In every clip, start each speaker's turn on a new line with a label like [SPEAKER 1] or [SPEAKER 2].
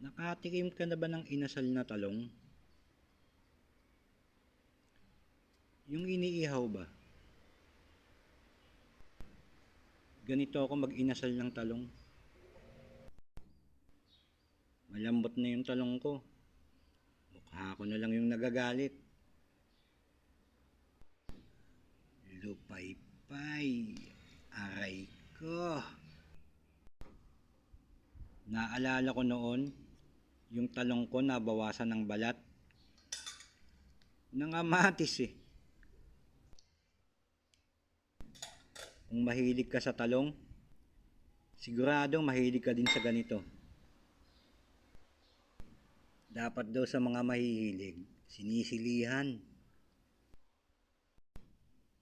[SPEAKER 1] Nakatikim ka na ba ng inasal na talong? Yung iniihaw ba? Ganito ako mag-inasal ng talong. Malambot na yung talong ko. Mukha ko na lang yung nagagalit. Lupaypay. Aray ko. Naalala ko noon, yung talong ko nabawasan ng balat. Nangamatis eh. Kung mahilig ka sa talong, siguradong mahilig ka din sa ganito. Dapat daw sa mga mahihilig, sinisilihan.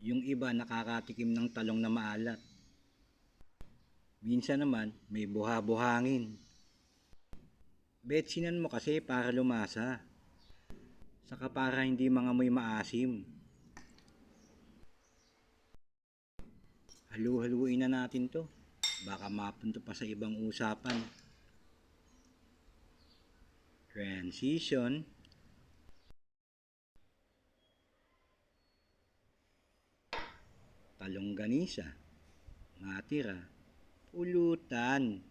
[SPEAKER 1] Yung iba nakakatikim ng talong na maalat. Minsan naman may buha-buhangin. Betsinan mo kasi para lumasa. Saka para hindi mangamoy maasim. Halu-haluin na natin to. Baka mapunta pa sa ibang usapan. Transition. Talongganisa. Matira. Pulutan.